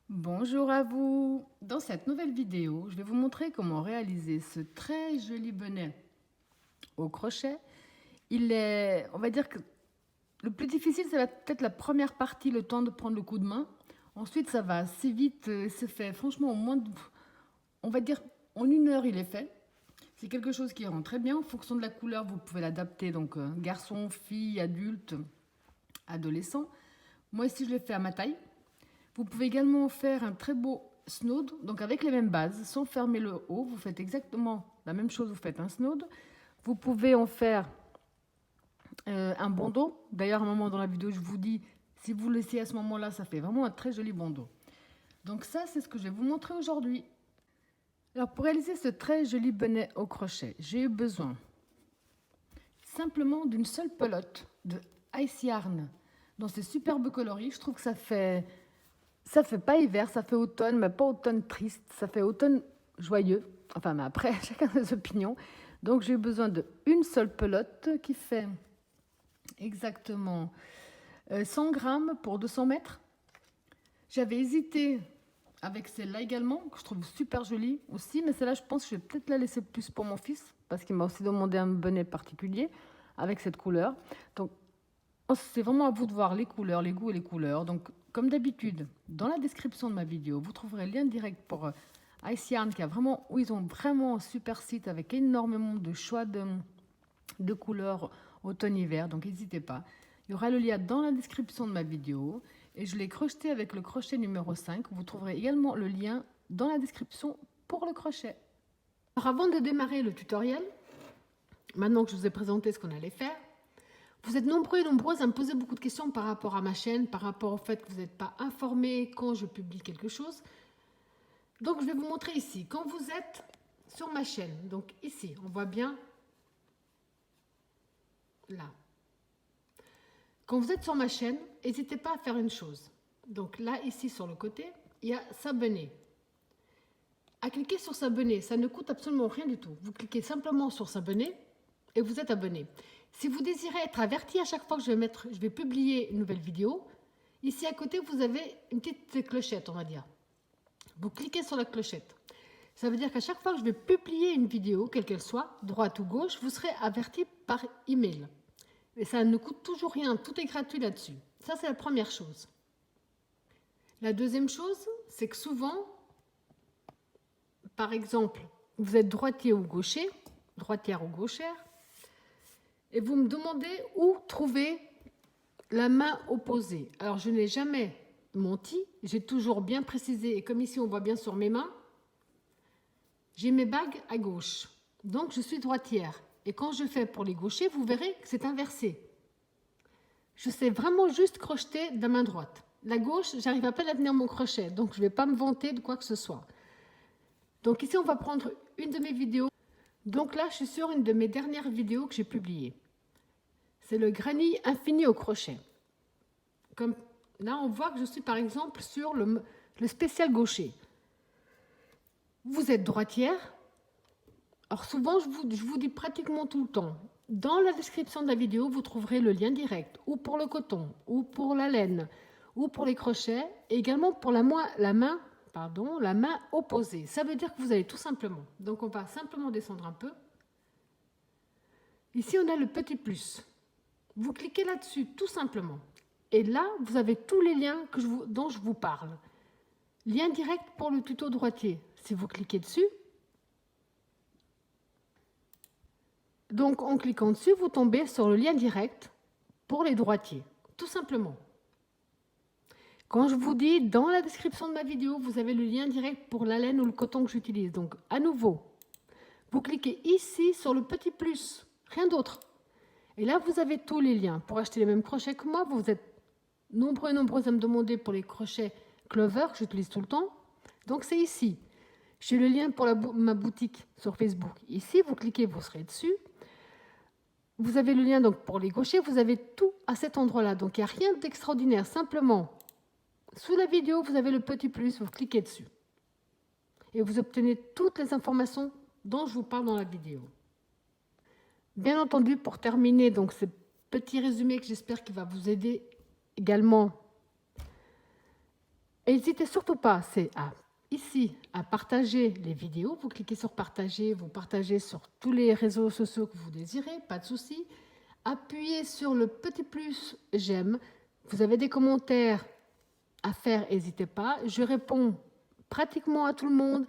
Bonjour à vous! Dans cette nouvelle vidéo, je vais vous montrer comment réaliser ce très joli bonnet au crochet. On va dire que le plus difficile, ça va être peut-être la première partie, le temps de prendre le coup de main. Ensuite, ça va assez vite, c'est fait. Franchement, on va dire, en 1 heure, il est fait. C'est quelque chose qui rend très bien. En fonction de la couleur, vous pouvez l'adapter, donc garçon, fille, adulte, adolescent. Moi, ici, je l'ai fait à ma taille. Vous pouvez également faire un très beau snood, donc avec les mêmes bases, sans fermer le haut. Vous faites exactement la même chose, vous faites un snood. Vous pouvez en faire un bandeau. D'ailleurs, à un moment dans la vidéo, je vous dis, si vous le laissez à ce moment-là, ça fait vraiment un très joli bandeau. Donc ça, c'est ce que je vais vous montrer aujourd'hui. Alors, pour réaliser ce très joli bonnet au crochet, j'ai eu besoin simplement d'une seule pelote de Ice Yarn dans ces superbes coloris. Je trouve que ça fait pas hiver, ça fait automne, mais pas automne triste, ça fait automne joyeux. Enfin, mais après, chacun ses opinions. Donc, j'ai eu besoin d'une seule pelote qui fait exactement 100 grammes pour 200 mètres. J'avais hésité avec celle-là également, que je trouve super jolie aussi, mais celle-là, je pense que je vais peut-être la laisser plus pour mon fils, parce qu'il m'a aussi demandé un bonnet particulier avec cette couleur. Donc, c'est vraiment à vous de voir les couleurs, les goûts et les couleurs. Donc, comme d'habitude, dans la description de ma vidéo, vous trouverez le lien direct pour Ice Yarn, où ils ont vraiment un super site avec énormément de choix de couleurs automne-hiver. Donc, n'hésitez pas. Il y aura le lien dans la description de ma vidéo. Et je l'ai crocheté avec le crochet numéro 5. Vous trouverez également le lien dans la description pour le crochet. Alors, avant de démarrer le tutoriel, maintenant que je vous ai présenté ce qu'on allait faire, vous êtes nombreux et nombreuses à me poser beaucoup de questions par rapport à ma chaîne, par rapport au fait que vous n'êtes pas informés quand je publie quelque chose. Donc, je vais vous montrer ici. Quand vous êtes sur ma chaîne, donc ici, on voit bien là. Quand vous êtes sur ma chaîne, n'hésitez pas à faire une chose. Donc là, ici, sur le côté, il y a s'abonner. À cliquer sur s'abonner, ça ne coûte absolument rien du tout. Vous cliquez simplement sur s'abonner et vous êtes abonné. Si vous désirez être averti à chaque fois que je vais publier une nouvelle vidéo, ici à côté, vous avez une petite clochette, on va dire. Vous cliquez sur la clochette. Ça veut dire qu'à chaque fois que je vais publier une vidéo, quelle qu'elle soit, droite ou gauche, vous serez averti par email. Et ça ne coûte toujours rien, tout est gratuit là-dessus. Ça, c'est la première chose. La deuxième chose, c'est que souvent, par exemple, vous êtes droitier ou gaucher, droitière ou gauchère, et vous me demandez où trouver la main opposée. Alors, je n'ai jamais menti, j'ai toujours bien précisé, et comme ici on voit bien sur mes mains, j'ai mes bagues à gauche. Donc, je suis droitière. Et quand je fais pour les gauchers, vous verrez que c'est inversé. Je sais vraiment juste crocheter de la main droite. La gauche, j'arrive à peine à tenir mon crochet, donc je ne vais pas me vanter de quoi que ce soit. Donc ici, on va prendre une de mes vidéos. Donc là, je suis sur une de mes dernières vidéos que j'ai publiées. C'est le granny infini au crochet. Comme là, on voit que je suis par exemple sur le spécial gaucher. Vous êtes droitière. Alors souvent, je vous dis pratiquement tout le temps. Dans la description de la vidéo, vous trouverez le lien direct, ou pour le coton, ou pour la laine, ou pour les crochets, et également pour la main opposée. Ça veut dire que vous allez tout simplement. Donc on va simplement descendre un peu. Ici, on a le petit plus. Vous cliquez là-dessus tout simplement. Et là, vous avez tous les liens dont je vous parle. Lien direct pour le tuto droitier. Si vous cliquez dessus, donc en cliquant dessus, vous tombez sur le lien direct pour les droitiers, tout simplement. Quand je vous dis dans la description de ma vidéo, vous avez le lien direct pour la laine ou le coton que j'utilise. Donc à nouveau, vous cliquez ici sur le petit plus, rien d'autre. Et là, vous avez tous les liens. Pour acheter les mêmes crochets que moi, vous êtes nombreux et nombreuses à me demander pour les crochets Clover que j'utilise tout le temps. Donc c'est ici. J'ai le lien pour ma boutique sur Facebook. Ici, vous cliquez, vous serez dessus. Vous avez le lien donc pour les gauchers, vous avez tout à cet endroit-là. Donc il n'y a rien d'extraordinaire. Simplement, sous la vidéo, vous avez le petit plus, vous cliquez dessus. Et vous obtenez toutes les informations dont je vous parle dans la vidéo. Bien entendu, pour terminer donc ce petit résumé que j'espère qu'il va vous aider également N'hésitez surtout pas, ici à partager les vidéos. Vous cliquez sur partager, vous partagez sur tous les réseaux sociaux que vous désirez, pas de souci. Appuyez sur le petit plus j'aime. Vous avez des commentaires à faire, n'hésitez pas. Je réponds pratiquement à tout le monde.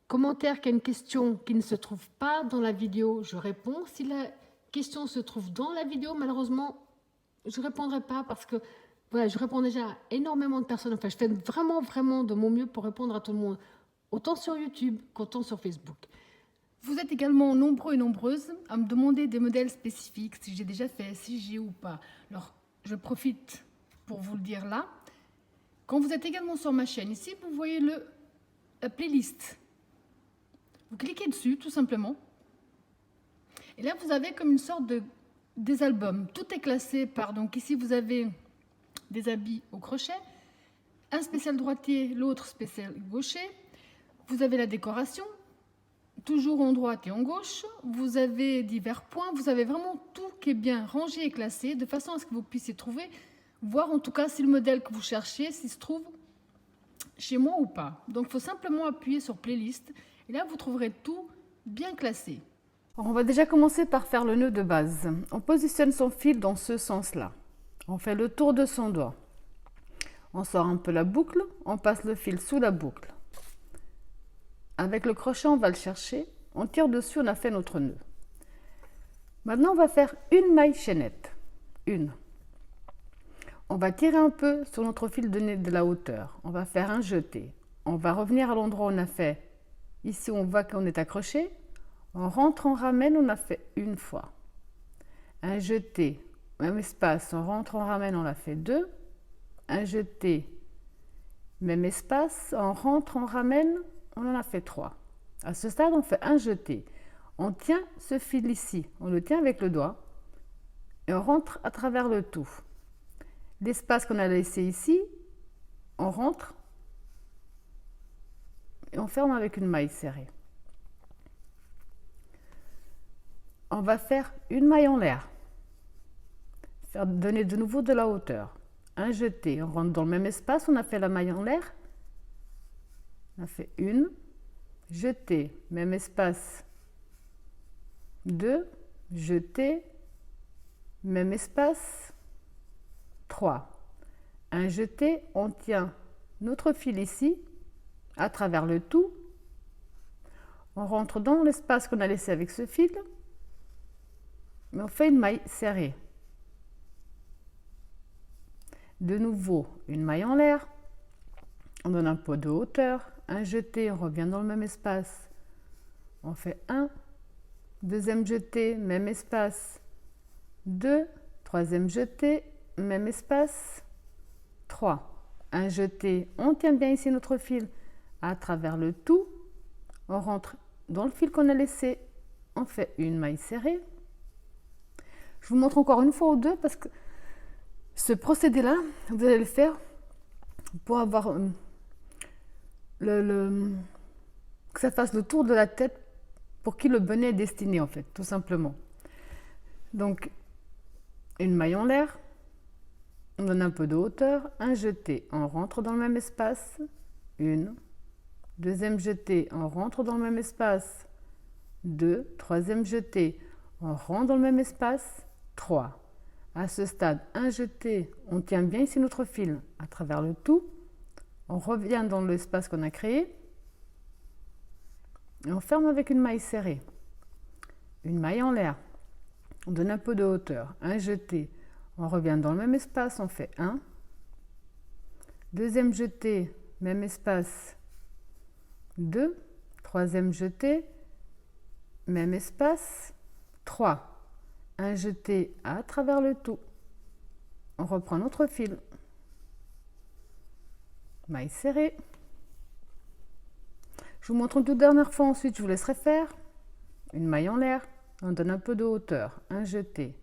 Commentaire qui a une question qui ne se trouve pas dans la vidéo, je réponds. Si la question se trouve dans la vidéo, malheureusement, je ne répondrai pas parce que voilà, je réponds déjà à énormément de personnes. Enfin, je fais vraiment de mon mieux pour répondre à tout le monde, autant sur YouTube qu'autant sur Facebook. Vous êtes également nombreux et nombreuses à me demander des modèles spécifiques, si j'ai déjà fait, si j'ai ou pas. Alors, je profite pour vous le dire là. Quand vous êtes également sur ma chaîne, ici, vous voyez la playlist. Vous cliquez dessus, tout simplement. Et là, vous avez comme une sorte des albums. Tout est classé par... Donc ici, vous avez des habits au crochet, un spécial droitier, l'autre spécial gaucher. Vous avez la décoration, toujours en droite et en gauche. Vous avez divers points. Vous avez vraiment tout qui est bien rangé et classé, de façon à ce que vous puissiez trouver, voir en tout cas si le modèle que vous cherchez, s'il se trouve chez moi ou pas. Donc, il faut simplement appuyer sur playlist. Et là, vous trouverez tout bien classé. Alors, on va déjà commencer par faire le nœud de base. On positionne son fil dans ce sens-là. On fait le tour de son doigt. On sort un peu la boucle, on passe le fil sous la boucle. Avec le crochet, on va le chercher. On tire dessus, on a fait notre nœud. Maintenant, on va faire une maille chaînette. Une. On va tirer un peu sur notre fil de la hauteur. On va faire un jeté. On va revenir à l'endroit où on a fait. Ici, on voit qu'on est accroché. On rentre, on ramène, on a fait une fois. Un jeté, même espace, on rentre, on ramène, on l'a fait deux. Un jeté, même espace, on rentre, on ramène, on en a fait trois. À ce stade, on fait un jeté. On tient ce fil ici, on le tient avec le doigt et on rentre à travers le tout. L'espace qu'on a laissé ici, on rentre et on ferme avec une maille serrée. On va faire une maille en l'air, donner de nouveau de la hauteur. Un jeté, on rentre dans le même espace, on a fait la maille en l'air, on a fait une, jeté, même espace, deux, jeté, même espace, trois. Un jeté, on tient notre fil ici, à travers le tout, on rentre dans l'espace qu'on a laissé avec ce fil, mais on fait une maille serrée. De nouveau, une maille en l'air, on donne un peu de hauteur, un jeté, on revient dans le même espace, on fait un, deuxième jeté, même espace, deux, troisième jeté, même espace, trois. Un jeté, on tient bien ici notre fil à travers le tout, on rentre dans le fil qu'on a laissé, on fait une maille serrée. Je vous montre encore une fois ou deux parce que ce procédé-là, vous allez le faire pour avoir que ça fasse le tour de la tête pour qui le bonnet est destiné en fait, tout simplement. Donc, une maille en l'air, on donne un peu de hauteur, un jeté, on rentre dans le même espace, une, deuxième jeté, on rentre dans le même espace, deux, troisième jeté, on rentre dans le même espace, trois. À ce stade, un jeté, on tient bien ici notre fil à travers le tout, on revient dans l'espace qu'on a créé et on ferme avec une maille serrée. Une maille en l'air, on donne un peu de hauteur, un jeté, on revient dans le même espace, on fait un, deuxième jeté, même espace, deux, troisième jeté, même espace, trois. Un jeté à travers le tout. On reprend notre fil. Maille serrée. Je vous montre une toute dernière fois, ensuite je vous laisserai faire. Une maille en l'air, on donne un peu de hauteur, un jeté.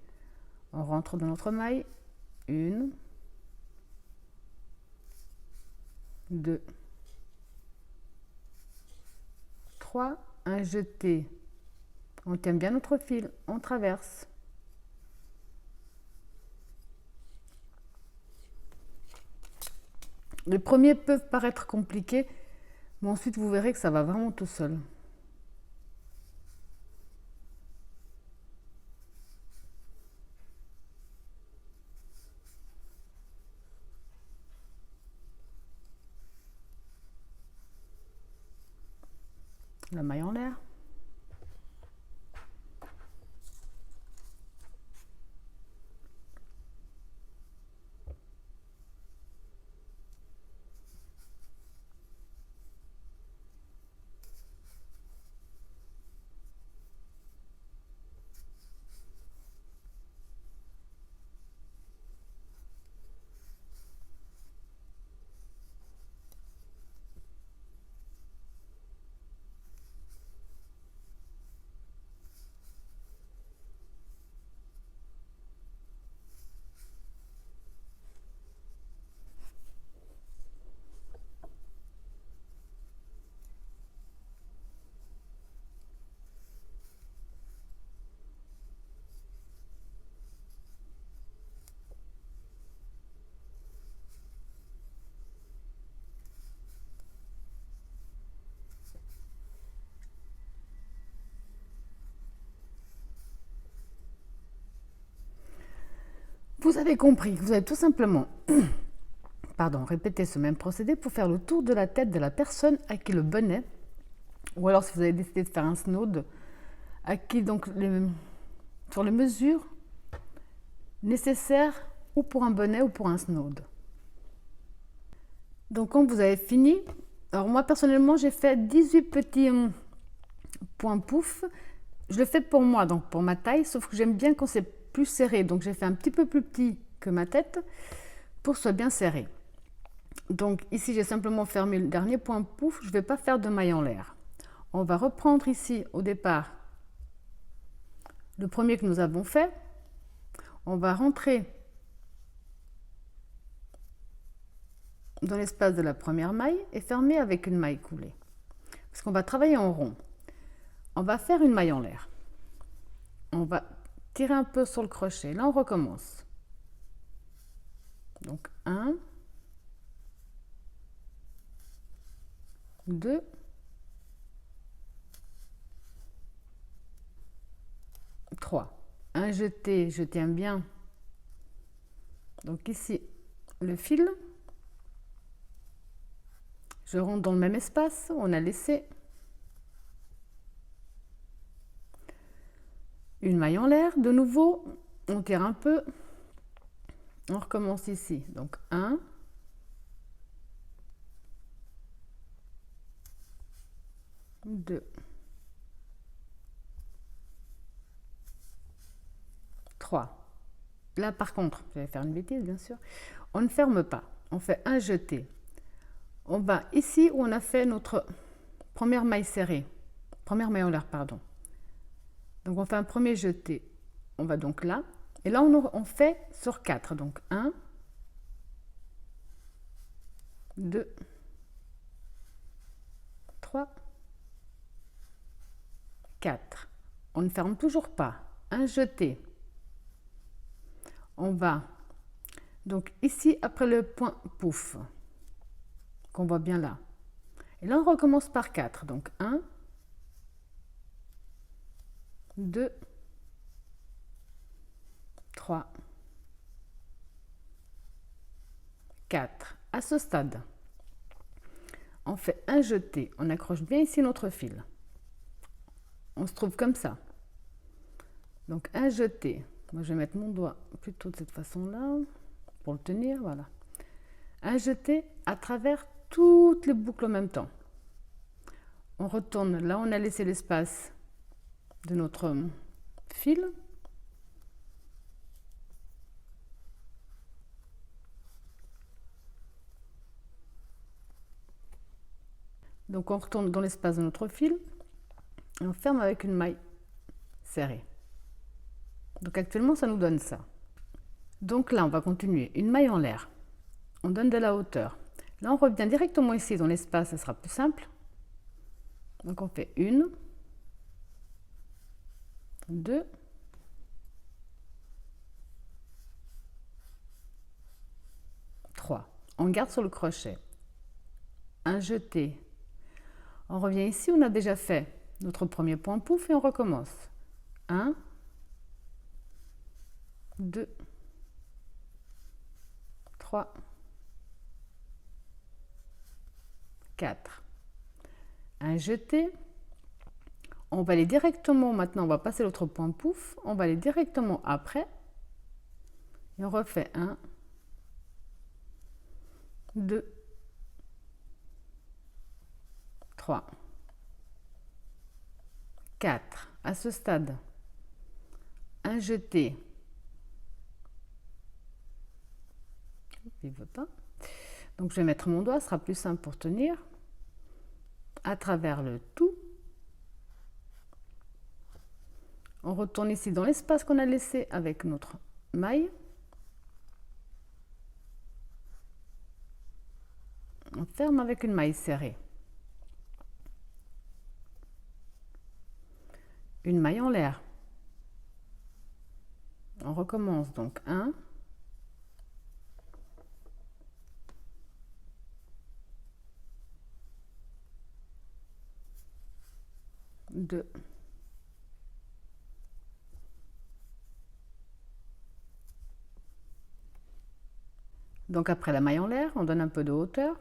On rentre dans notre maille, une, deux, trois, un jeté. On tient bien notre fil, on traverse. Les premiers peuvent paraître compliqués, mais ensuite vous verrez que ça va vraiment tout seul. La maille en l'air. Vous avez compris, vous avez tout simplement répété ce même procédé pour faire le tour de la tête de la personne à qui le bonnet, ou alors si vous avez décidé de faire un snood, à qui donc sur les mesures nécessaires ou pour un bonnet ou pour un snood. Donc quand vous avez fini, alors moi personnellement j'ai fait 18 petits points pouf. Je le fais pour moi, donc pour ma taille, sauf que j'aime bien quand c'est plus serré. Donc j'ai fait un petit peu plus petit que ma tête pour que ce soit bien serré. Donc ici j'ai simplement fermé le dernier point pouf, je ne vais pas faire de maille en l'air. On va reprendre ici au départ le premier que nous avons fait. On va rentrer dans l'espace de la première maille et fermer avec une maille coulée. Parce qu'on va travailler en rond. On va faire une maille en l'air. On va tirer un peu sur le crochet. Là, on recommence. Donc, 1, 2, 3. Un jeté, je tiens bien. Donc ici, le fil. Je rentre dans le même espace, on a laissé une maille en l'air. De nouveau, on tire un peu. On recommence ici. Donc 1, 2, 3. Là, par contre, je vais faire une bêtise, bien sûr. On ne ferme pas. On fait un jeté. On va ici où on a fait notre première maille serrée. Première maille en l'air, pardon. Donc, on fait un premier jeté. On va donc là. Et là, on fait sur 4. Donc, 1, 2, 3, 4. On ne ferme toujours pas. Un jeté. On va donc ici après le point pouf qu'on voit bien là. Et là, on recommence par 4. Donc 1, 2, 3, 4. À ce stade, on fait un jeté. On accroche bien ici notre fil. On se trouve comme ça. Donc un jeté. Moi, je vais mettre mon doigt plutôt de cette façon-là pour le tenir. Voilà. Un jeté à travers toutes les boucles en même temps. On retourne là, on a laissé l'espace de notre fil. Donc on retourne dans l'espace de notre fil et on ferme avec une maille serrée. Donc actuellement, ça nous donne ça. Donc là, on va continuer. Une maille en l'air. On donne de la hauteur. Là, on revient directement ici dans l'espace, ça sera plus simple. Donc on fait 1, 2, 3. on garde sur le crochet, un jeté, on revient ici, on a déjà fait notre premier point pouf et on recommence. 1, 2, 3, 4. Un jeté. On va aller directement, maintenant on va passer l'autre point pouf, on va aller directement après. Et on refait 1, 2, 3, 4. À ce stade, un jeté. Il ne veut pas. Donc je vais mettre mon doigt, ce sera plus simple pour tenir. À travers le tout. On retourne ici dans l'espace qu'on a laissé avec notre maille. On ferme avec une maille serrée. Une maille en l'air. On recommence donc 1, 2, 'Donc après la maille en l'air, on donne un peu de hauteur.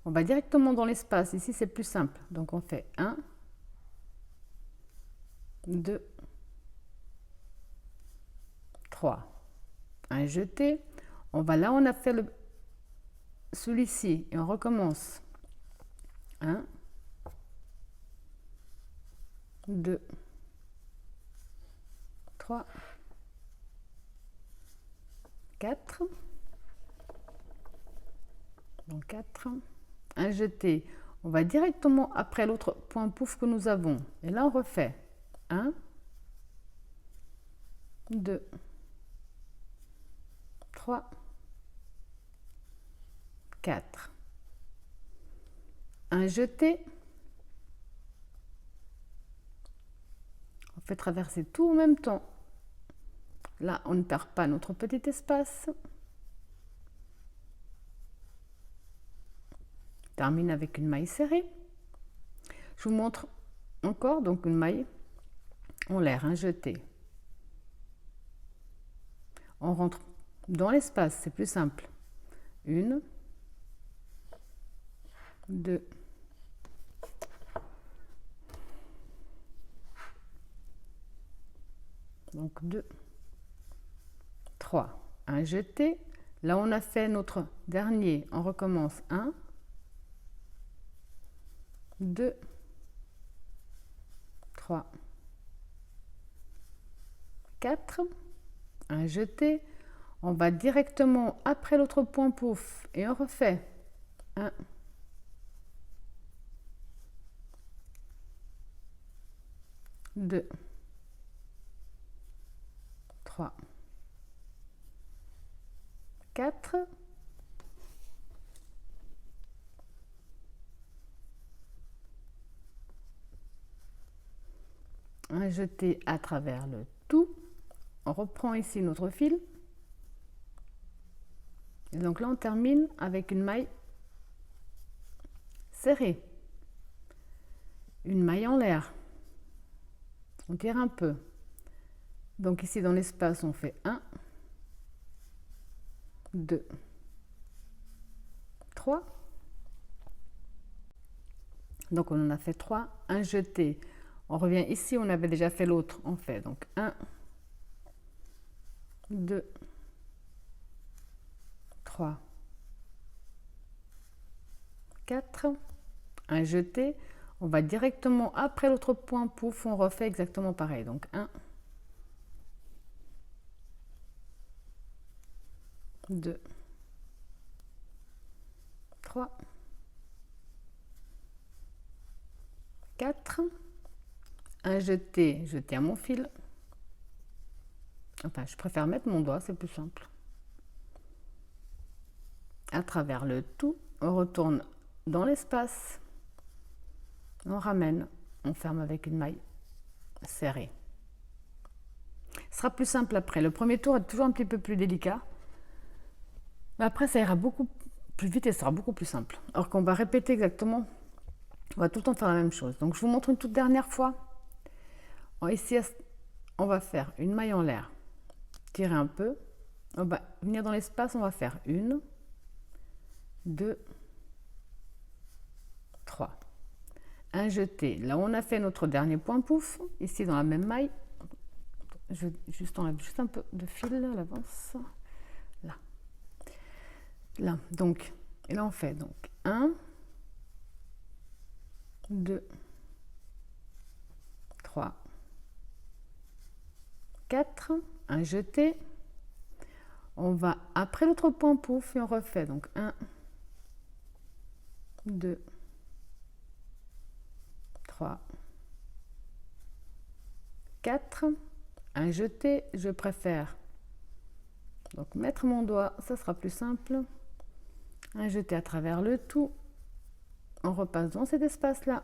On va directement dans l'espace. Ici, c'est plus simple. Donc on fait 1, 2, 3. Un jeté. On va là, on a fait celui-ci et on recommence. 1, 2, 3, 4. Donc 4. Un jeté. On va directement après l'autre point pouf que nous avons. Et là, on refait 1, 2, 3, 4. Un jeté. On fait traverser tout en même temps. Là, on ne perd pas notre petit espace. Termine avec une maille serrée. Je vous montre encore donc une maille en l'air, un jeté. On rentre dans l'espace, c'est plus simple. 1, 2, 2, 3. Un jeté. Là, on a fait notre dernier. On recommence 1, 2, 3, 4. Un jeté. On va directement après l'autre point pouf et on refait 1, 2, 3, 4. Un jeté à travers le tout. On reprend ici notre fil. Et donc là, on termine avec une maille serrée. Une maille en l'air. On tire un peu. Donc ici, dans l'espace, on fait 1, 2, 3. Donc on en a fait 3. Un jeté. On revient ici, on avait déjà fait l'autre. On fait donc 1, 2, 3, 4. Un jeté. On va directement après l'autre point pouf, on refait exactement pareil. Donc 1, 2, 3, 4. Un jeté, je tiens mon fil. Enfin, je préfère mettre mon doigt, c'est plus simple. À travers le tout, on retourne dans l'espace. On ramène, on ferme avec une maille serrée. Ce sera plus simple après. Le premier tour est toujours un petit peu plus délicat. Mais après, ça ira beaucoup plus vite et ça sera beaucoup plus simple. Alors qu'on va répéter exactement, on va tout le temps faire la même chose. Donc je vous montre une toute dernière fois. Ici, on va faire une maille en l'air, tirer un peu, on va venir dans l'espace, on va faire 1, 2, 3. Un jeté, là où on a fait notre dernier point pouf, ici dans la même maille, je enlève juste un peu de fil à l'avance, là, donc, et là on fait donc 1, 2, 3, 4, un jeté, on va après l'autre point pouf et on refait donc 1, 2, 3, 4, un jeté, je préfère donc mettre mon doigt, ça sera plus simple, un jeté à travers le tout, on repasse dans cet espace là,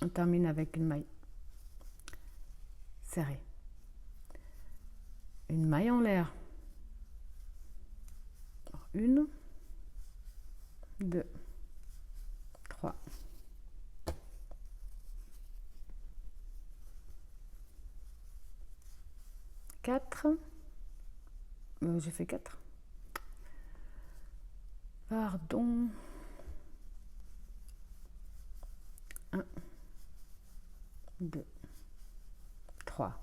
on termine avec une maille serrée, une maille en l'air, 1, 2, 3, 4, j'ai fait 4, pardon, 1, 2, 3,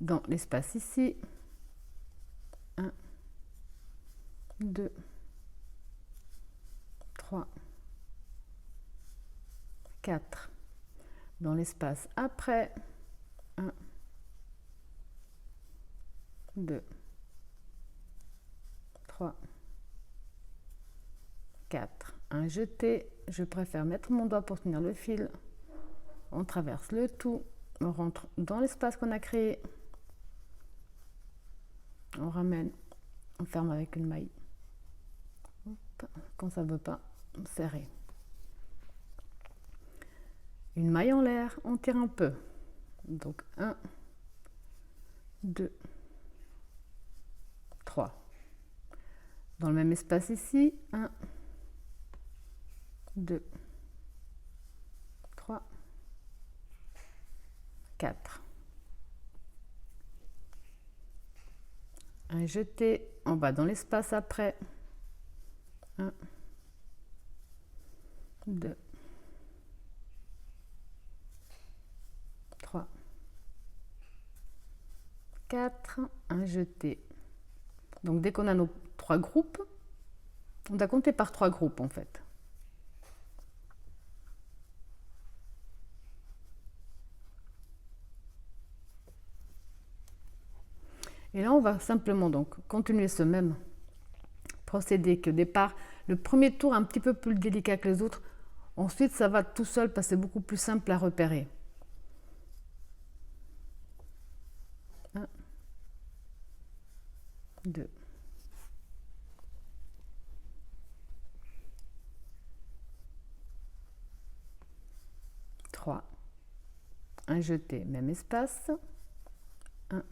dans l'espace ici, 1, 2, 3, 4, dans l'espace après, 1, 2, 3, 4, un jeté, je préfère mettre mon doigt pour tenir le fil, on traverse le tout, on rentre dans l'espace qu'on a créé, on ramène, on ferme avec une maille, hop, quand ça ne veut pas, on serre. Une maille en l'air, on tire un peu, donc 1, 2, 3, dans le même espace ici, 1, 2, 3, 4, un jeté, on va dans l'espace après, 1, 2, 3, 4, un jeté. Donc dès qu'on a nos 3 groupes, on doit compter par 3 groupes en fait. Et là, on va simplement donc continuer ce même procédé qu'au départ, le premier tour est un petit peu plus délicat que les autres. Ensuite, ça va tout seul parce que c'est beaucoup plus simple à repérer. 1, 2, 3, un jeté, même espace, 1,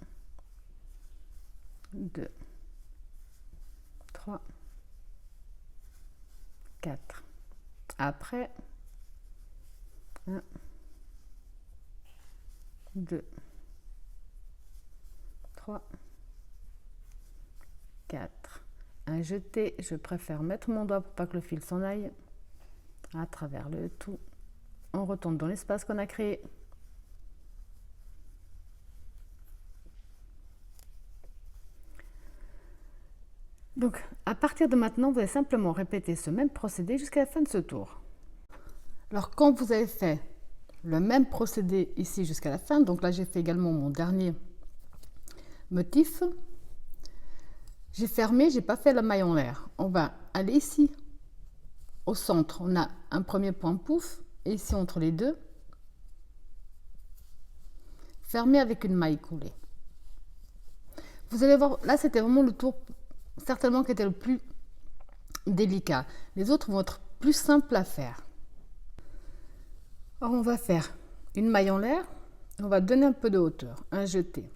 2, 3, 4. Après, 1, 2, 3, 4. Un jeté, je préfère mettre mon doigt pour pas que le fil s'en aille, à travers le tout. On retourne dans l'espace qu'on a créé. Donc, à partir de maintenant, vous allez simplement répéter ce même procédé jusqu'à la fin de ce tour. Alors, quand vous avez fait le même procédé ici jusqu'à la fin, donc là, j'ai fait également mon dernier motif. J'ai fermé, j'ai pas fait la maille en l'air. On va aller ici, au centre. On a un premier point pouf, et ici entre les deux, fermer avec une maille coulée. Vous allez voir, là, c'était vraiment le tour certainement qui était le plus délicat. Les autres vont être plus simples à faire. Alors on va faire une maille en l'air, on va donner un peu de hauteur, un jeté.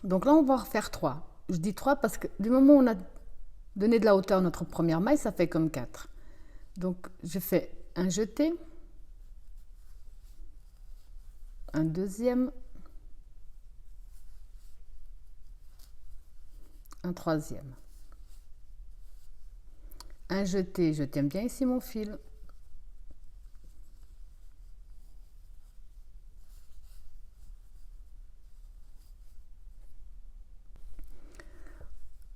Donc là on va refaire 3. je dis 3 parce que du moment où on a donné de la hauteur à notre première maille, ça fait comme 4. Donc je fais un jeté, un deuxième, un troisième, un jeté, je tiens bien ici mon fil,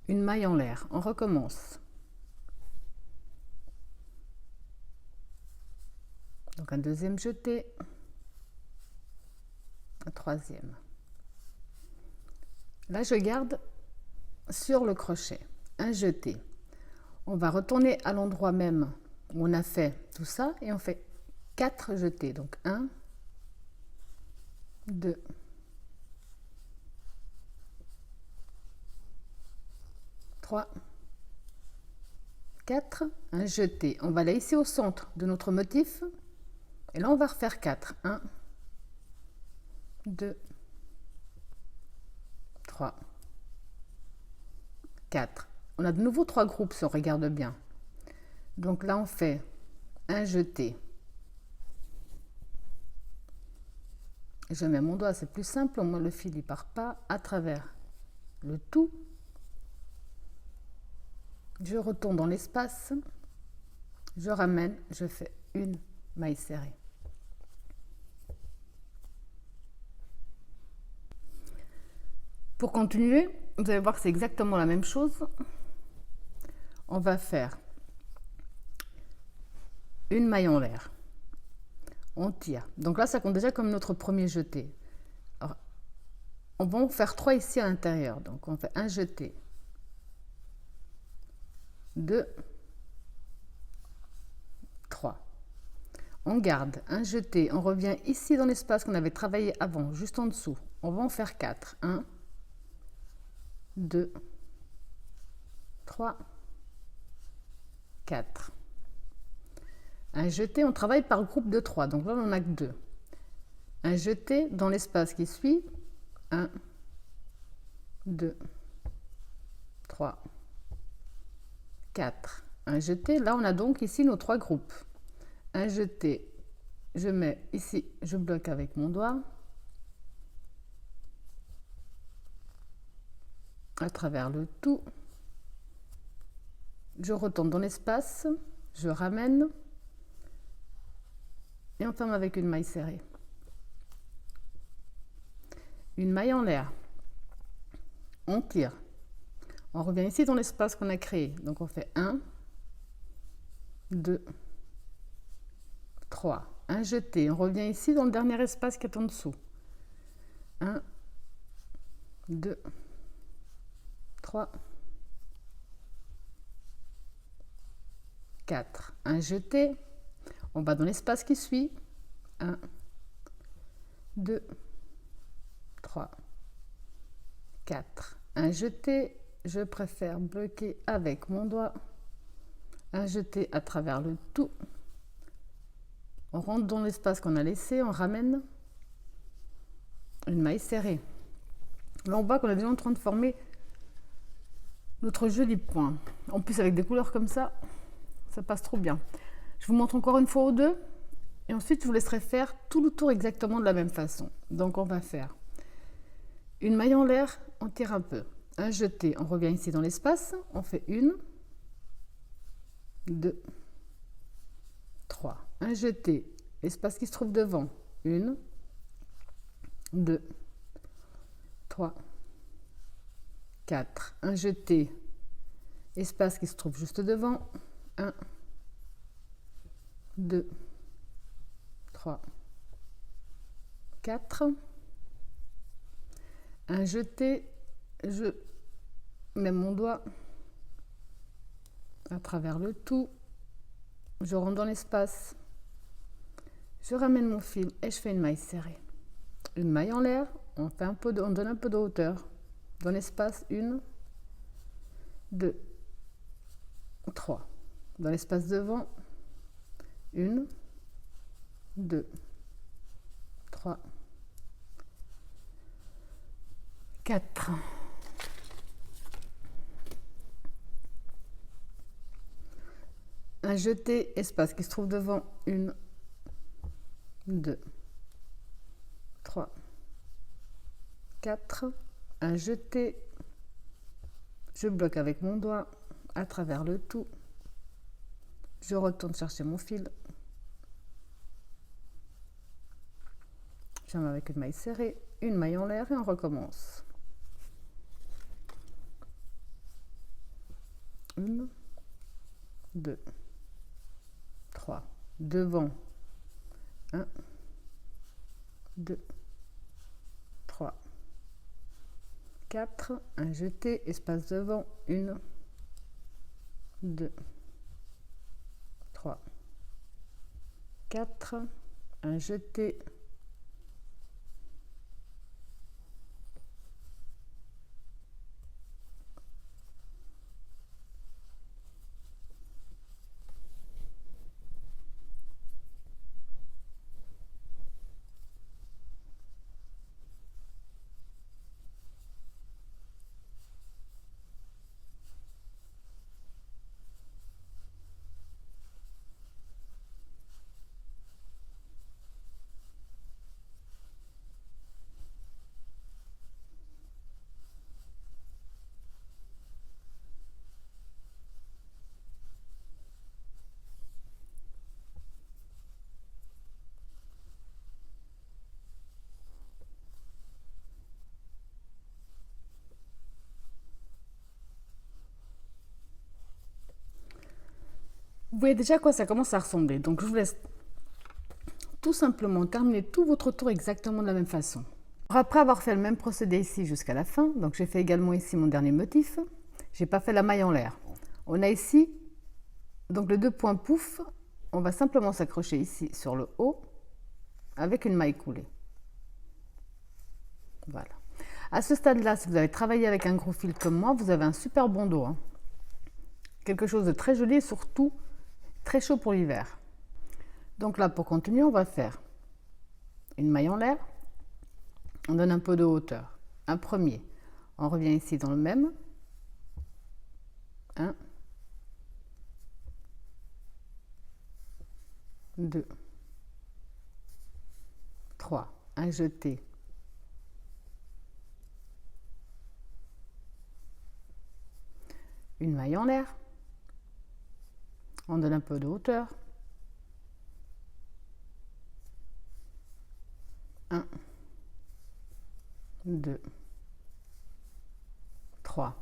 une maille en l'air, on recommence. Donc un deuxième jeté, un troisième. Là je garde sur le crochet, un jeté. On va retourner à l'endroit même où on a fait tout ça et on fait 4 jetés. Donc 1, 2, 3, 4, un jeté. On va aller ici au centre de notre motif et là on va refaire 4. 1, 2, 3, 4. On a de nouveau 3 groupes si on regarde bien. Donc là on fait un jeté. Je mets mon doigt, c'est plus simple, au moins le fil ne part pas à travers le tout. Je retourne dans l'espace, je ramène, je fais une maille serrée. Pour continuer, vous allez voir que c'est exactement la même chose. On va faire une maille en l'air. On tire. Donc là, ça compte déjà comme notre premier jeté. Alors, on va en faire 3 ici à l'intérieur. Donc on fait un jeté, 2, 3. On garde un jeté, on revient ici dans l'espace qu'on avait travaillé avant, juste en dessous. On va en faire 4. 1, 2, 3, 4. Un jeté, on travaille par groupe de 3, donc là on n'en a que 2. Un jeté dans l'espace qui suit, 1, 2, 3, 4. Un jeté, là on a donc ici nos 3 groupes. Un jeté, je mets ici, je bloque avec mon doigt, à travers le tout, je retourne dans l'espace, je ramène, et on ferme avec une maille serrée. Une maille en l'air. On tire. On revient ici dans l'espace qu'on a créé. Donc on fait 1, 2, 3. Un jeté. On revient ici dans le dernier espace qui est en dessous. 1, 2, 3, 4. Un jeté. On va dans l'espace qui suit. 1, 2, 3, 4. Un jeté, je préfère bloquer avec mon doigt. Un jeté à travers le tout. On rentre dans l'espace qu'on a laissé, on ramène une maille serrée. Là, on voit qu'on est déjà en train de former notre joli point. En plus, avec des couleurs comme ça passe trop bien. Je vous montre encore une fois aux deux et ensuite je vous laisserai faire tout le tour exactement de la même façon. Donc on va faire une maille en l'air, on tire un peu, un jeté, on revient ici dans l'espace, on fait 1, 2, 3, un jeté, l'espace qui se trouve devant, 1, 2, 3, 4, un jeté, espace qui se trouve juste devant, 1, 2, 3, 4. Un jeté, je mets mon doigt à travers le tout, je rentre dans l'espace, je ramène mon fil et je fais une maille serrée. Une maille en l'air, on donne un peu de hauteur. Dans l'espace, 1, 2, 3. Dans l'espace devant, 1, 2, 3, 4. un jeté, espace qui se trouve devant, 1, 2, 3, 4, un jeté, je bloque avec mon doigt à travers le tout, je retourne chercher mon fil, j'en mets avec une maille serrée, une maille en l'air et on recommence. 1, 2, 3, devant, 1, 2, 3, 4, un jeté, espace devant, 1, 2, 3, 4, un jeté, vous voyez déjà à quoi ça commence à ressembler. Donc je vous laisse tout simplement terminer tout votre tour exactement de la même façon. Alors, après avoir fait le même procédé ici jusqu'à la fin, donc j'ai fait également ici mon dernier motif, j'ai pas fait la maille en l'air. On a ici donc les 2 points pouf, on va simplement s'accrocher ici sur le haut avec une maille coulée. Voilà. À ce stade-là, si vous avez travaillé avec un gros fil comme moi, vous avez un super bon dos. Hein. Quelque chose de très joli et surtout très chaud pour l'hiver. Donc là, pour continuer, on va faire une maille en l'air. On donne un peu de hauteur. Un premier. On revient ici dans le même. 1, 2, 3. Un jeté. Une maille en l'air. On donne un peu de hauteur. 1, 2, 3.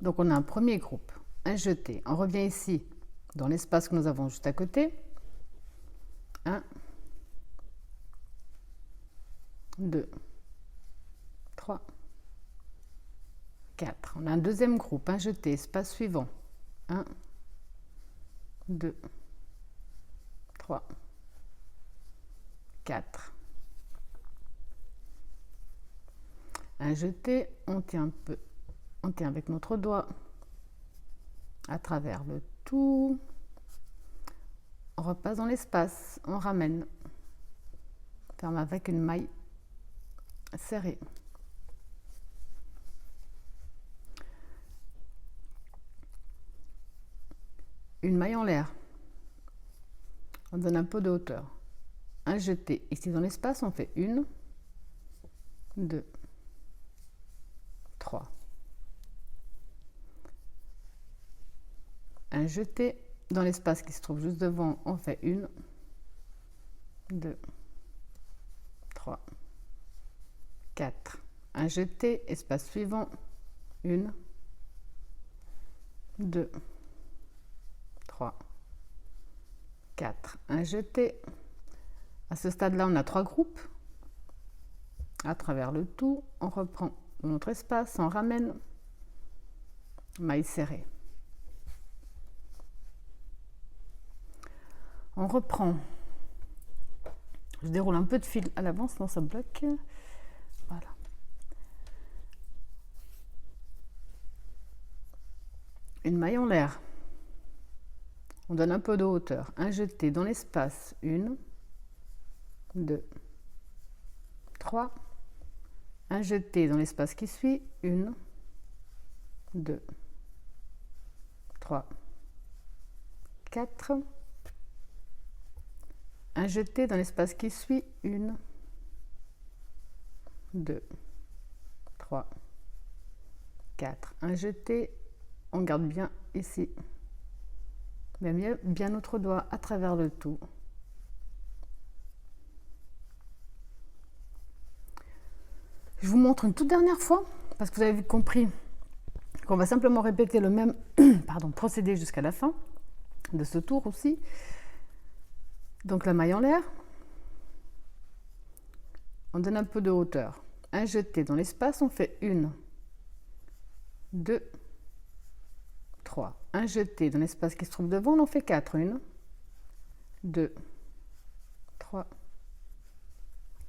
Donc on a un premier groupe, un jeté. On revient ici dans l'espace que nous avons juste à côté. 1, 2, 3, 4. On a un deuxième groupe, un jeté, espace suivant. 1, 2, 3, 4. Un jeté, on tient avec notre doigt à travers le tout. On repasse dans l'espace, on ramène. Ferme avec une maille serrée. Une maille en l'air. On donne un peu de hauteur. Un jeté. Ici dans l'espace, on fait 1, 2, 3. Un jeté. Dans l'espace qui se trouve juste devant, on fait 1, 2, 3, 4. Un jeté. Espace suivant. 1, 2, 3, 4. Un jeté. À ce stade-là, on a 3 groupes. À travers le tout, on reprend notre espace, on ramène. Maille serrée. On reprend. Je déroule un peu de fil à l'avance, sinon ça bloque. Voilà. Une maille en l'air. On donne un peu de hauteur. Un jeté dans l'espace. 1, 2, 3. Un jeté dans l'espace qui suit. 1, 2, 3, 4. Un jeté dans l'espace qui suit, 1, 2, 3, 4. Un jeté, on garde bien ici. Bien notre doigt à travers le tout. Je vous montre une toute dernière fois, parce que vous avez compris qu'on va simplement répéter le même procédé jusqu'à la fin de ce tour aussi. Donc la maille en l'air, on donne un peu de hauteur. Un jeté dans l'espace, on fait 1, 2, 3. Un jeté dans l'espace qui se trouve devant, on en fait 4. 1, 2, 3,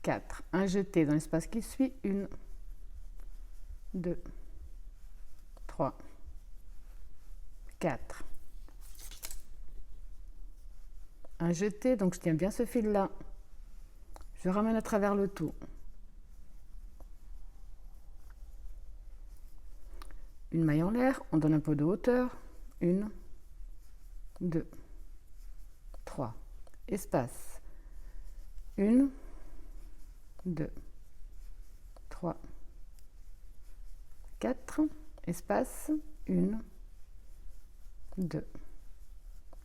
4. Un jeté dans l'espace qui suit, 1, 2, 3, 4. Un jeté, donc je tiens bien ce fil là, je ramène à travers le tout. Une maille en l'air, on donne un peu de hauteur, 1, 2, 3, espace, 1, 2, 3, 4, espace, 1, 2,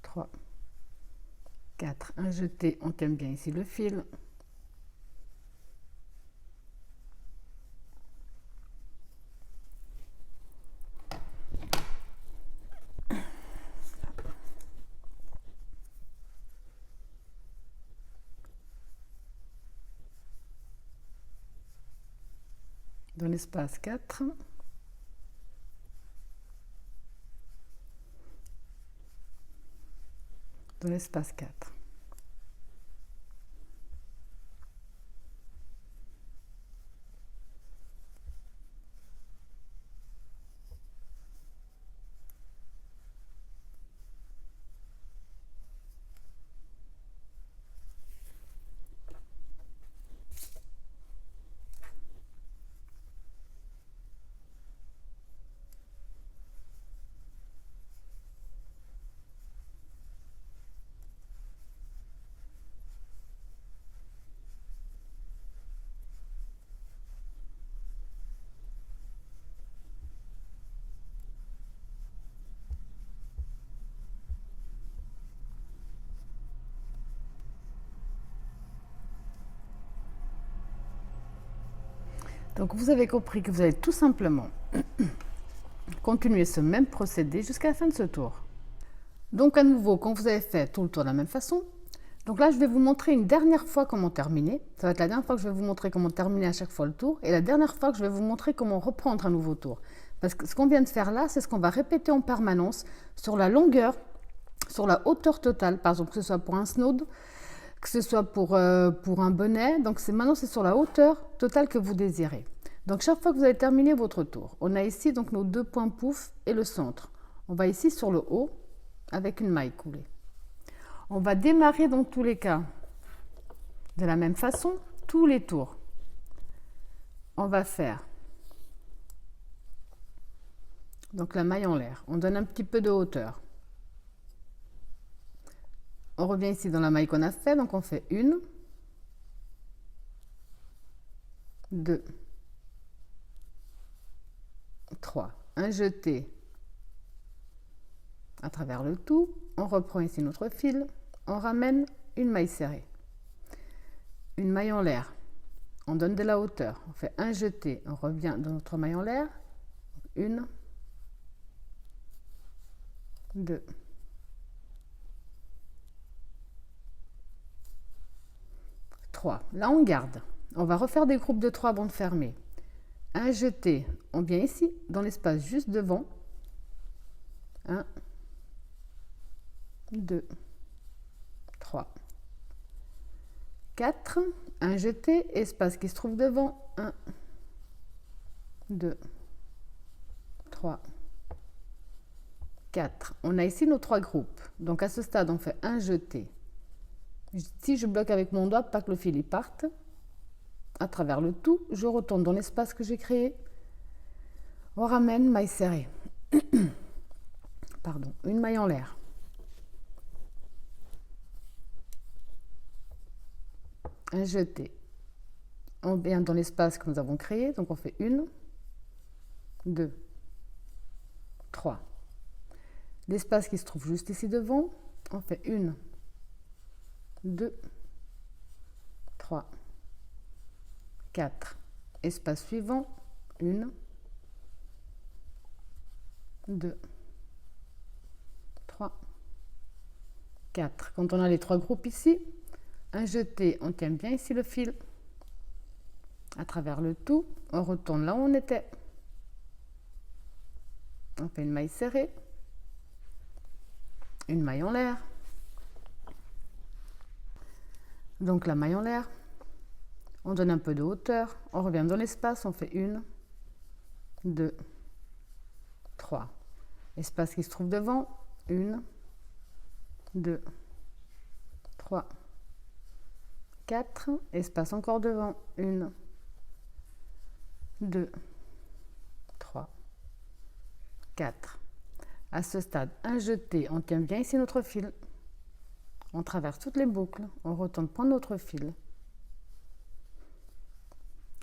3, 4. Un jeté, on tient bien ici le fil. Dans l'espace 4. Dans l'espace 4. Donc vous avez compris que vous allez tout simplement continuer ce même procédé jusqu'à la fin de ce tour. Donc à nouveau, quand vous avez fait tout le tour de la même façon, donc là je vais vous montrer une dernière fois comment terminer. Ça va être la dernière fois que je vais vous montrer comment terminer à chaque fois le tour, et la dernière fois que je vais vous montrer comment reprendre un nouveau tour. Parce que ce qu'on vient de faire là, c'est ce qu'on va répéter en permanence sur la longueur, sur la hauteur totale, par exemple que ce soit pour un snood, que ce soit pour un bonnet. Donc maintenant c'est sur la hauteur totale que vous désirez. Donc chaque fois que vous avez terminé votre tour, on a ici donc nos 2 points pouf et le centre. On va ici sur le haut avec une maille coulée. On va démarrer dans tous les cas de la même façon tous les tours. On va faire donc la maille en l'air. On donne un petit peu de hauteur. On revient ici dans la maille qu'on a fait, donc on fait 1, 2, 3. Un jeté à travers le tout. On reprend ici notre fil. On ramène une maille serrée. Une maille en l'air. On donne de la hauteur. On fait un jeté. On revient dans notre maille en l'air. 1, 2, 3. Là, on garde. On va refaire des groupes de 3 bandes fermées. Un jeté, on vient ici, dans l'espace juste devant. 1, 2, 3, 4. Un jeté, espace qui se trouve devant. 1, 2, 3, 4. On a ici nos 3 groupes. Donc à ce stade, on fait un jeté. Si je bloque avec mon doigt, pas que le fil y parte. À travers le tout, je retourne dans l'espace que j'ai créé. On ramène maille serrée. pardon, une maille en l'air. Un jeté. On vient dans l'espace que nous avons créé, donc on fait 1, 2, 3. L'espace qui se trouve juste ici devant, on fait 1, 2, 3, 4. Espace suivant, 1, 2, 3, 4. Quand on a les 3 groupes ici, un jeté, on tient bien ici le fil. À travers le tout, on retourne là où on était. On fait une maille serrée, une maille en l'air. Donc la maille en l'air, on donne un peu de hauteur, on revient dans l'espace, on fait 1, 2, 3. Espace qui se trouve devant, 1, 2, 3, 4. Espace encore devant, 1, 2, 3, 4. À ce stade, un jeté, on tient bien ici notre fil. On traverse toutes les boucles, on retourne prendre notre fil.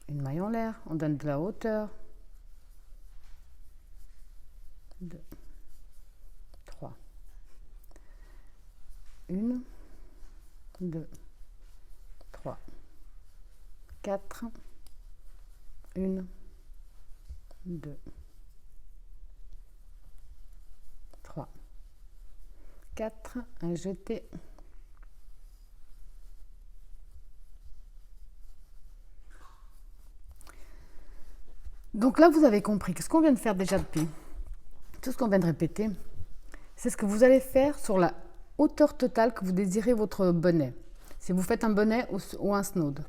Une maille en l'air, on donne de la hauteur. 2, 3. 1, 2, 3, 4. 1, 2, 3, 4. Un jeté. Donc là, vous avez compris que ce qu'on vient de faire déjà depuis, tout ce qu'on vient de répéter, c'est ce que vous allez faire sur la hauteur totale que vous désirez votre bonnet. Si vous faites un bonnet ou un snood.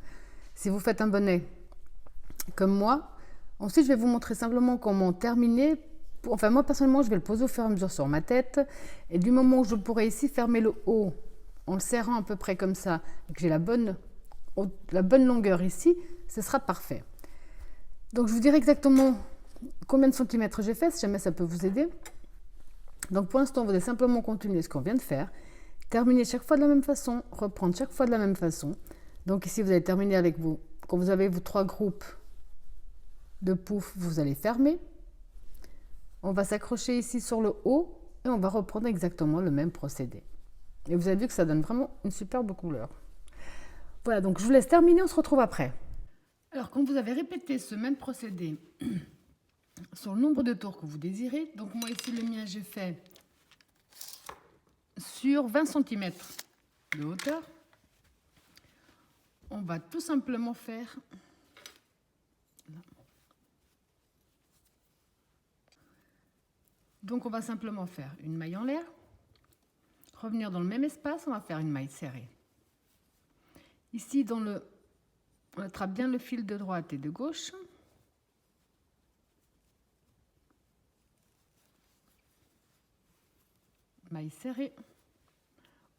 Si vous faites un bonnet comme moi, ensuite je vais vous montrer simplement comment terminer. Enfin moi personnellement, je vais le poser au fur et à mesure sur ma tête. Et du moment où je pourrai ici fermer le haut en le serrant à peu près comme ça, et que j'ai la bonne longueur ici, ce sera parfait. Donc je vous dirai exactement combien de centimètres j'ai fait, si jamais ça peut vous aider. Donc pour l'instant, vous allez simplement continuer ce qu'on vient de faire. Terminer chaque fois de la même façon, reprendre chaque fois de la même façon. Donc ici, vous allez terminer avec vous. Quand vous avez vos 3 groupes de pouf, vous allez fermer. On va s'accrocher ici sur le haut et on va reprendre exactement le même procédé. Et vous avez vu que ça donne vraiment une superbe couleur. Voilà, donc je vous laisse terminer, on se retrouve après. Alors, quand vous avez répété ce même procédé sur le nombre de tours que vous désirez, donc moi ici le mien j'ai fait sur 20 cm de hauteur, on va tout simplement faire donc on va simplement faire une maille en l'air, revenir dans le même espace, on va faire une maille serrée. Ici on attrape bien le fil de droite et de gauche. Maille serrée.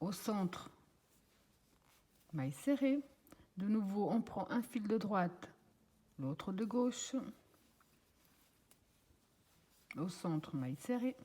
Au centre, maille serrée. De nouveau, on prend un fil de droite, l'autre de gauche. Au centre, maille serrée.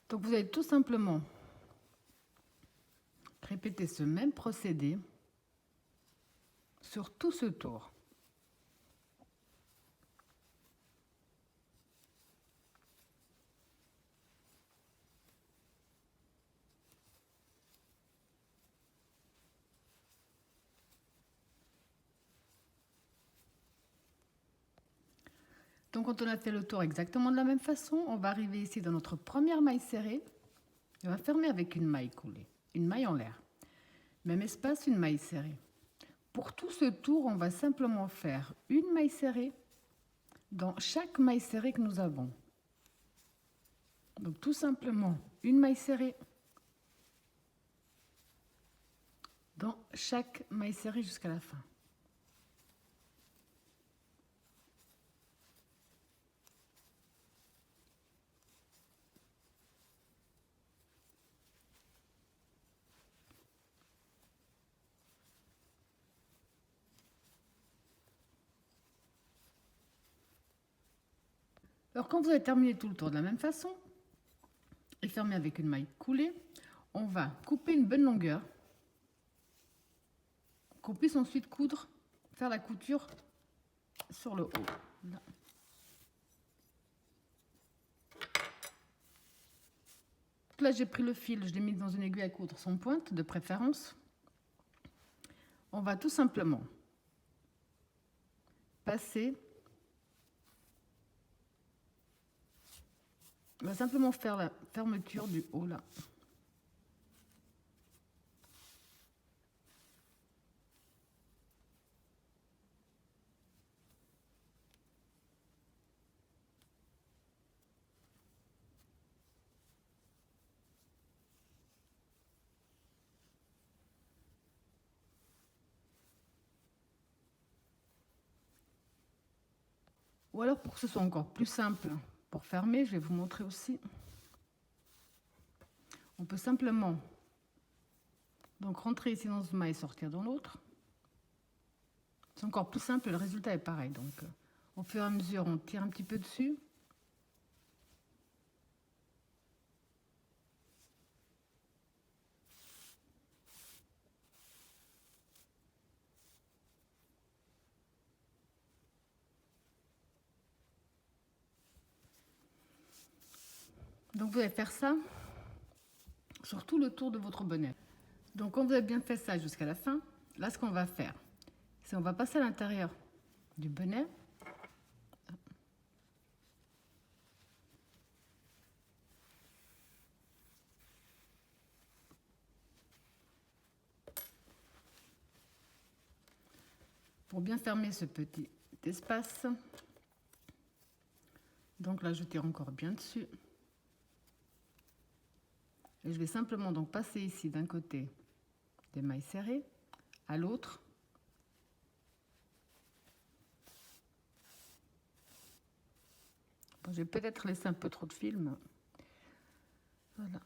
Donc vous allez tout simplement répéter ce même procédé sur tout ce tour. Donc quand on a fait le tour exactement de la même façon, on va arriver ici dans notre première maille serrée et on va fermer avec une maille coulée, une maille en l'air. Même espace, une maille serrée. Pour tout ce tour, on va simplement faire une maille serrée dans chaque maille serrée que nous avons. Donc tout simplement une maille serrée dans chaque maille serrée jusqu'à la fin. Alors quand vous avez terminé tout le tour de la même façon, et fermé avec une maille coulée, on va couper une bonne longueur, qu'on puisse ensuite coudre, faire la couture sur le haut. Là. Là, j'ai pris le fil, je l'ai mis dans une aiguille à coudre sans pointe, de préférence. On va tout simplement passer. On va simplement faire la fermeture du haut, là. Ou alors, pour que ce soit encore plus simple, pour fermer, je vais vous montrer aussi. On peut simplement donc rentrer ici dans ce maille et sortir dans l'autre. C'est encore plus simple, le résultat est pareil. Donc, au fur et à mesure, on tire un petit peu dessus. Donc, vous allez faire ça sur tout le tour de votre bonnet. Donc, quand vous avez bien fait ça jusqu'à la fin, là, ce qu'on va faire, c'est on va passer à l'intérieur du bonnet. Pour bien fermer ce petit espace. Donc là, je tire encore bien dessus. Et je vais simplement donc passer ici d'un côté des mailles serrées, à l'autre. Bon, j'ai peut-être laissé un peu trop de film. Voilà.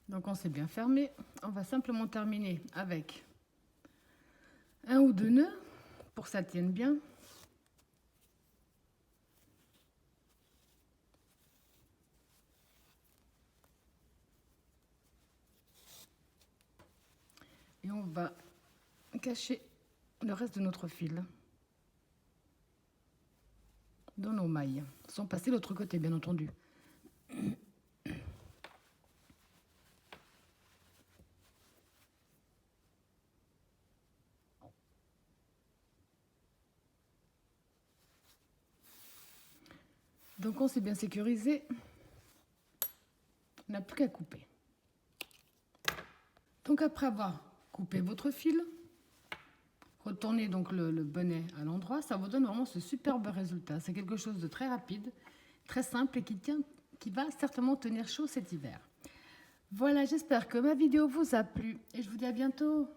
Donc on s'est bien fermé. On va simplement terminer avec un ou deux nœuds pour que ça tienne bien. Et on va cacher le reste de notre fil dans nos mailles, sans passer l'autre côté, bien entendu. Donc on s'est bien sécurisé. On n'a plus qu'à couper. Donc après avoir coupé votre fil, retournez donc le bonnet à l'endroit, ça vous donne vraiment ce superbe résultat. C'est quelque chose de très rapide, très simple et qui va certainement tenir chaud cet hiver. Voilà, j'espère que ma vidéo vous a plu et je vous dis à bientôt.